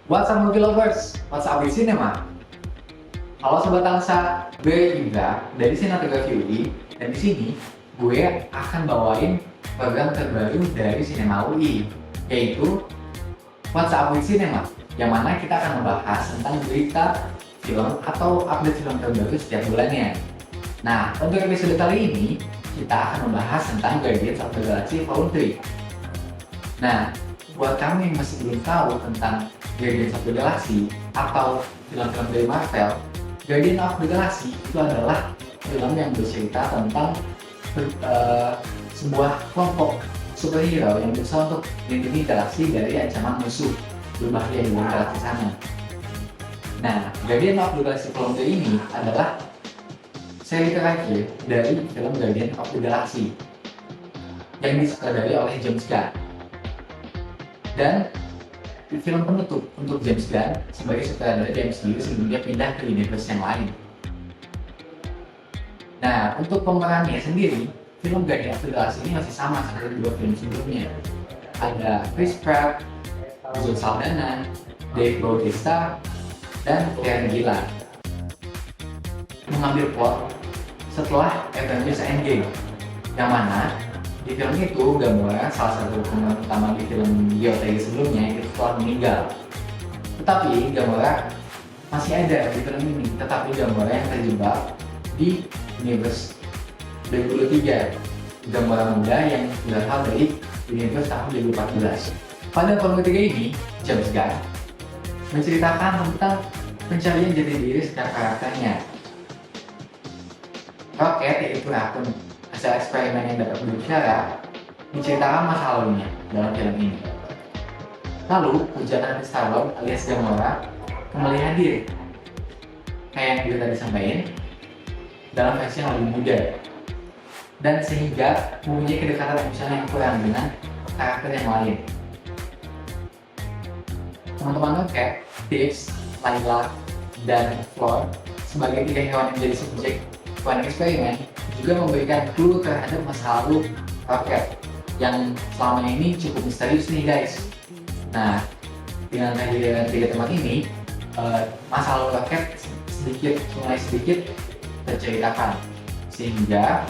What's up movie lovers? What's up di cinema? Halo Sobat Angsa, gue Indra dari Sinetegra UI dan di sini gue akan bawain program terbaru dari Sinema UI, yaitu What's Up with Cinema, yang mana kita akan membahas tentang berita film atau update film terbaru setiap bulannya. Nah, untuk episode kali ini kita akan membahas tentang Guardians of the Galaxy Volume 3. Nah, buat kamu yang masih belum tahu tentang Guardians of the Galaxy atau film-film dari Marvel, Guardians of the Galaxy itu adalah film yang bercerita tentang sebuah kelompok superhero yang berusaha untuk melindungi galaksi dari ancaman musuh berbahaya di luar galaksi sana. Nah, Guardians of the Galaxy Volume 3 ini adalah seri terakhir dari film Guardians of the Galaxy yang disutradari oleh James Gunn. Dan film penutup untuk James Gunn sebagai sutradara di MCU sebelum dia pindah ke universe yang lain. Nah, untuk pemerannya sendiri, film Guardians of the Galaxy ini masih sama seperti dua film sebelumnya. Ada Chris Pratt, Zoe Saldana, Dave Bautista, dan Karen Gillan. Mengambil plot setelah Avengers Endgame, yang mana di film itu Gamora, salah satu pemeran utama di film Geotagi sebelumnya, itu telah meninggal. Tetapi Gamora masih ada di film ini, tetapi Gamora yang terjebak di universe 2023, Gamora muda yang berasal dari universe tahun 2014. Pada volume 3 ini, James Gunn menceritakan tentang pencarian jati diri setiap karakternya. Rocket, yaitu raccoon hasil eksperimen yang dapat berbicara, menceritakan masa lalunya dalam film ini. Lalu, hujatan Star-Lord alias Gamora kembali hadir, kayak yang gue tadi sampaikan, dalam versi yang lebih muda, dan sehingga mempunyai kedekatan emosional yang kurang dengan karakter yang lain. Teman-teman Rocket, Tips, Layla, dan Floor sebagai tiga hewan yang menjadi subjek eksperimen juga memberikan clue terhadap masa lalu Rocket yang selama ini cukup misterius nih guys. Nah, dengan kehadiran tiga teman ini, masa lalu Rocket mulai sedikit terceritakan, sehingga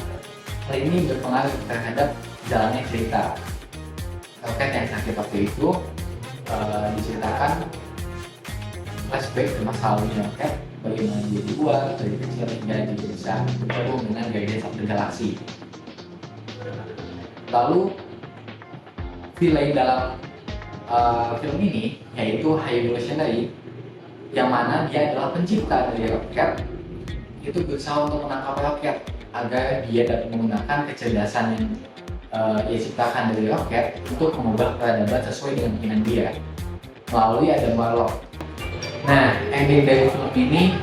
hal ini berpengaruh terhadap jalannya cerita. Rocket yang sakit waktu itu diceritakan flashback ke masa lalunya Rocket, bagaimana dia dibuat dari kecil hingga dia bisa bergabung dengan Guardians of the Galaxy. Lalu villain dalam film ini yaitu High Evolutionary, yang mana dia adalah pencipta dari Rocket, itu berusaha untuk menangkap Rocket agar dia dapat menggunakan kecerdasan yang ia ciptakan dari Rocket untuk mengubah peradaban sesuai dengan keinginan dia melalui Adam Warlock. Nah, ending dari film ini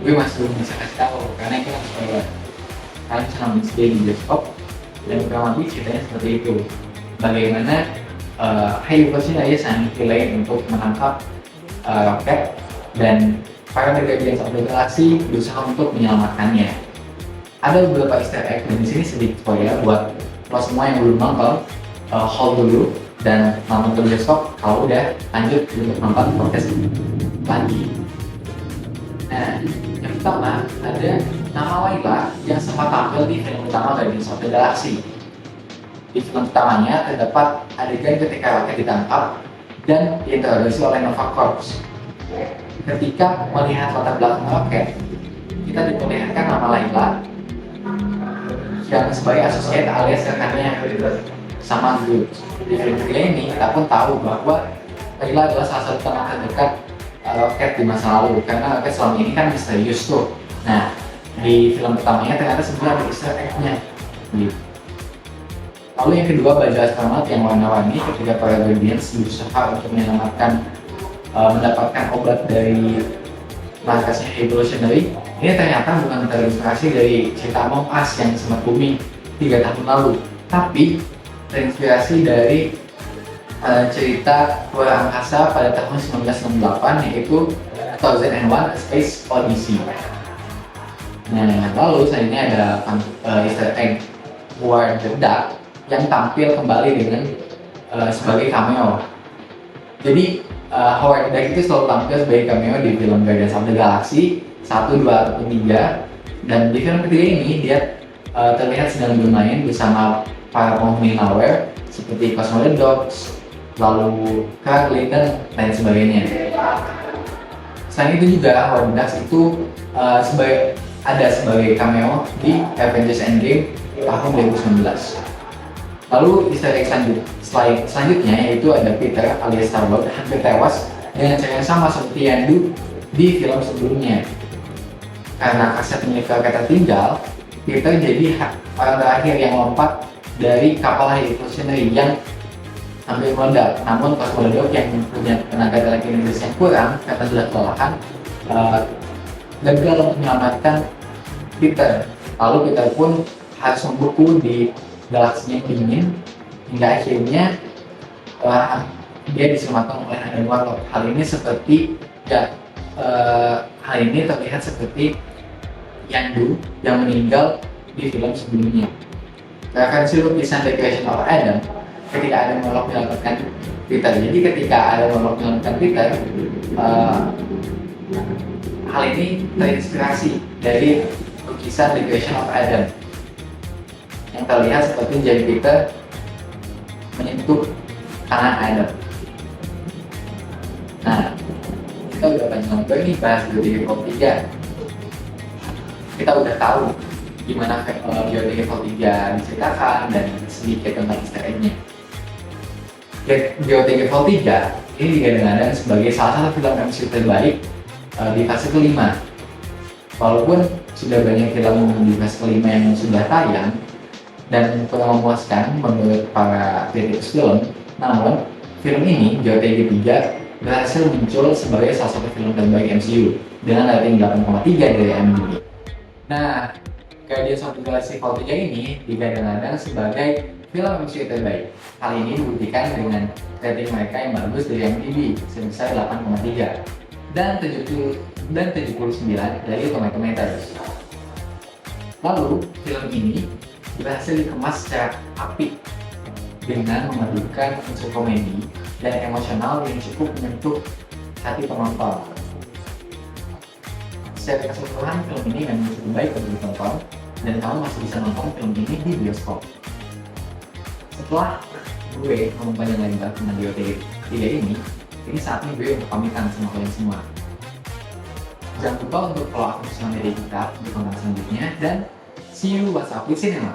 gue masih belum bisa kasih tahu karena itu kan spoiler. Kalian bisa nonton sendiri di bioskop dan kurang lebih ceritanya seperti itu. Bagaimana High Evolutionary sang villain untuk menangkap Rocket dan para Guardians of the Galaxy berusaha untuk menyelamatkannya. Ada beberapa Easter egg dan di sini sedikit spoiler buat lo semua yang belum nonton, hold dulu dan nonton ke bioskop kalau udah lanjut untuk nonton podcast lagi. Nah, yang pertama ada nama Layla yang sempat tampil di film utama Guardians of the Galaxy. Di film utamanya terdapat adegan ketika Rocket ditangkap dan diinterogasi oleh Nova Corps. Ketika melihat latar belakang Rocket, kita diperlihatkan nama Layla yang sebagai asosiat alias rekannya sama Groot. Di film ketiga ini kita pun tahu bahwa Layla adalah salah satu teman terdekat Rocket di masa lalu, karena Rocket selama ini kan misterius tuh. Nah, di film pertamanya ternyata sebenarnya ada Easter egg-nya gitu. Lalu yang kedua, baju astronot yang warna-warni ketika para Guardians berusaha untuk menyelamatkan mendapatkan obat dari markasnya Evolutionary. Ini ternyata bukan terinspirasi dari cerita Among Us yang sempat booming 3 tahun lalu, tapi terinspirasi dari cerita luar angkasa pada tahun 1968 yaitu 2001: A Space Odyssey. Nah, lalu selanjutnya ada Easter egg Howard the Duck yang tampil kembali dengan sebagai cameo. Jadi Howard Dyke itu selalu tampil sebagai cameo di film Guardians of the Galaxy 1, 2, ataupun 3. Dan di film ketiga ini dia terlihat sedang bermain bersama para penghuni malware seperti Cosmo the Dogs, lalu Kraglin, dan lain sebagainya. Selain itu juga Howard Dyke itu sebagai cameo di Avengers Endgame tahun 2019. Lalu Easter egg selanjutnya yaitu ada Peter alias Star-Lord hampir tewas dengan cara yang sama seperti Yandu di film sebelumnya. Karena kaset milik kereta tinggal, Peter jadi orang terakhir yang lompat dari kapal high evolutionary yang hampir meledak. Namun Cosmo the Dog yang punya tenaga telekinesis yang kurang karena sudah kelelahan gagal untuk menyelamatkan Peter. Lalu Peter pun harus membeku di galaksinya yang dingin hingga akhirnya dia diselamatkan oleh Adam Warlock. Hal ini terlihat seperti Yandu yang meninggal di film sebelumnya. Referensi lukisan The Creation of Adam ketika Adam Warlock menyelamatkan Peter. Jadi ketika Adam Warlock menyelamatkan Peter, hal ini terinspirasi dari lukisan The Creation of Adam yang terlihat seperti jari Peter menyentuh tangan Adam. Nah, kita udah panjang lebar nih bahas Beyond Evil 3. Kita udah tahu gimana Beyond Evil 3 diceritakan dan sedikit tentang Easter egg-nya. Beyond Evil 3 ini digadang-gadang sebagai salah satu film MCU terbaik di fase kelima. Walaupun sudah banyak film di fase kelima yang sudah tayang dan kurang memuaskan menurut para kritikus film, namun film ini, Beyond Evil 3, berhasil muncul sebagai salah satu film terbaik MCU dengan rating 8,3 dari IMDb. Nah, Guardians of the Galaxy Vol. 3 ini digadang-gadang sebagai film MCU terbaik. Hal ini dibuktikan dengan rating mereka yang bagus dari IMDb sebesar 8,3 dan 79 dari Tomato Tomatoes. Lalu, film ini berhasil dikemas secara apik dengan memadukan unsur komedi dan emosional yang cukup menyentuh hati penonton. Secara keseluruhan, film ini memang cukup baik untuk ditonton dan kamu masih bisa nonton film ini di bioskop. Setelah gue ngomong panjang lebar tentang Beyond 3 ini saatnya gue untuk pamitan sama kalian semua. Jangan lupa untuk follow akun sosial media kita untuk konten selanjutnya dan see you WhatsApp Cinema.